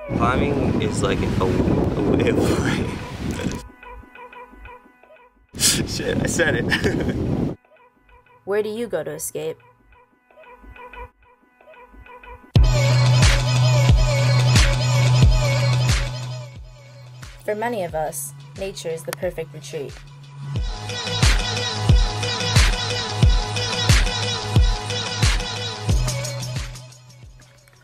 Climbing is like a way of life. Shit, I said it. Where do you go to escape? For many of us, nature is the perfect retreat.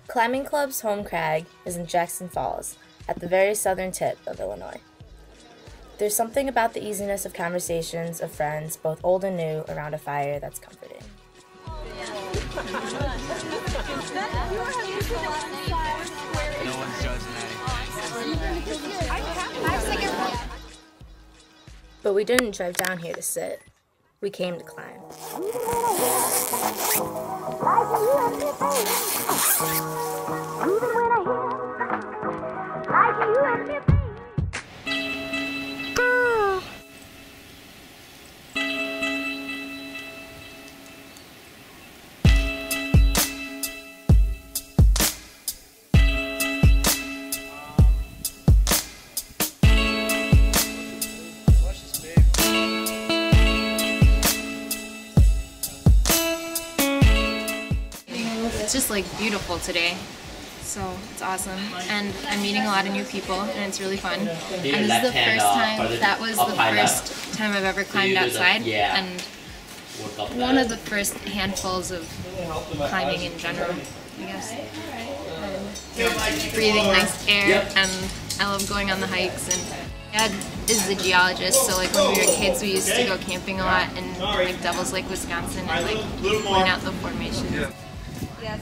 Climbing Club's home crag is in Jackson Falls, at the very southern tip of Illinois. There's something about the easiness of conversations of friends, both old and new, around a fire that's comforting. But we didn't drive down here to sit. We came to climb. It's just like beautiful today, so it's awesome, and I'm meeting a lot of new people, and it's really fun. And this is the first time, that was the first time I've ever climbed outside, and one of the first handfuls of climbing in general, I guess. Breathing nice air, and I love going on the hikes. And Dad is the geologist, so like when we were kids, we used to go camping a lot in like Devil's Lake, Wisconsin, and like point out the formations.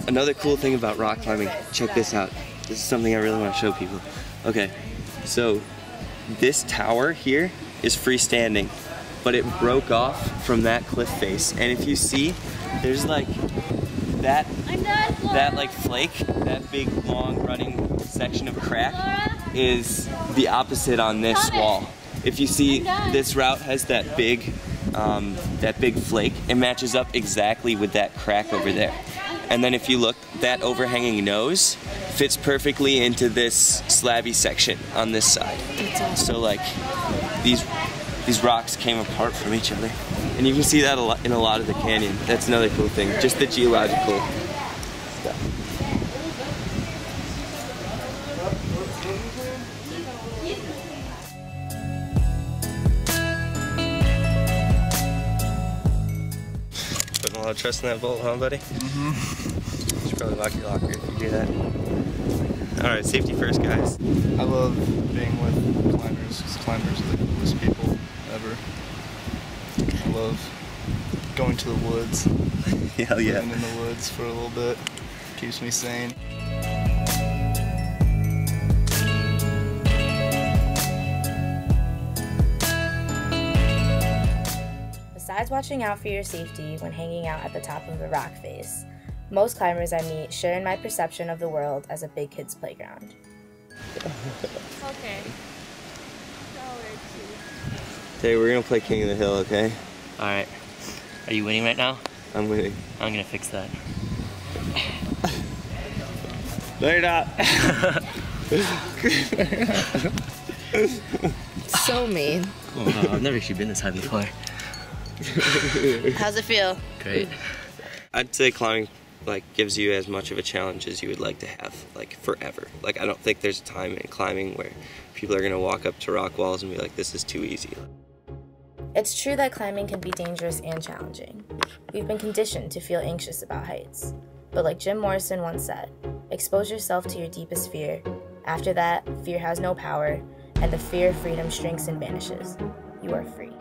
Another cool thing about rock climbing, check this out. This is something I really want to show people. Okay, so this tower here is freestanding, but it broke off from that cliff face. And if you see, there's like that like flake, that big long running section of crack is the opposite on this wall. If you see, this route has that big flake. It matches up exactly with that crack over there. And then if you look, that overhanging nose fits perfectly into this slabby section on this side. So like these rocks came apart from each other. And you can see that in a lot of the canyon. That's another cool thing, just the geological stuff. Putting a lot of trust in that bolt, huh, buddy? Mm-hmm. You should probably lock your locker if you do that. Alright, safety first, guys. I love being with climbers, because climbers are the coolest people ever. I love going to the woods. Hell yeah. Living in the woods for a little bit. Keeps me sane. Besides watching out for your safety when hanging out at the top of the rock face, most climbers I meet share in my perception of the world as a big kid's playground. Okay. Today we're gonna play King of the Hill, okay? Alright. Are you winning right now? I'm winning. I'm gonna fix that. No, you're not. So mean. Oh, wow, I've never actually been this high before. How's it feel? Great. I'd say climbing like gives you as much of a challenge as you would like to have, like forever. Like I don't think there's a time in climbing where people are gonna walk up to rock walls and be like, this is too easy. It's true that climbing can be dangerous and challenging. We've been conditioned to feel anxious about heights. But like Jim Morrison once said, expose yourself to your deepest fear. After that, fear has no power, and the fear of freedom shrinks and vanishes. You are free.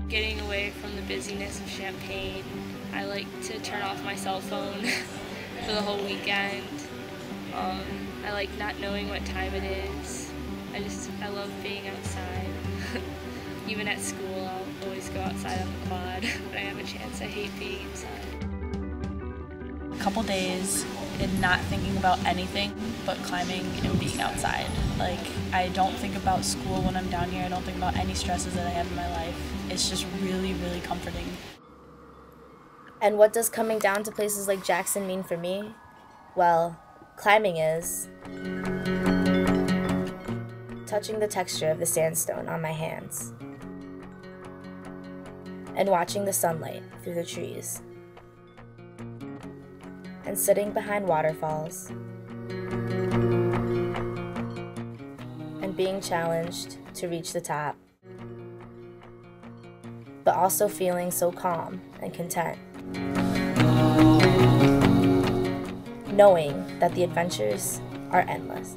Getting away from the busyness of Champaign, I like to turn off my cell phone for the whole weekend. I like not knowing what time it is. I love being outside. Even at school, I'll always go outside on the quad when I have a chance. I hate being inside. A couple days and not thinking about anything but climbing and being outside. Like, I don't think about school when I'm down here. I don't think about any stresses that I have in my life. It's just really, really comforting. And what does coming down to places like Jackson mean for me? Well, climbing is touching the texture of the sandstone on my hands and watching the sunlight through the trees and sitting behind waterfalls and being challenged to reach the top, but also feeling so calm and content, knowing that the adventures are endless.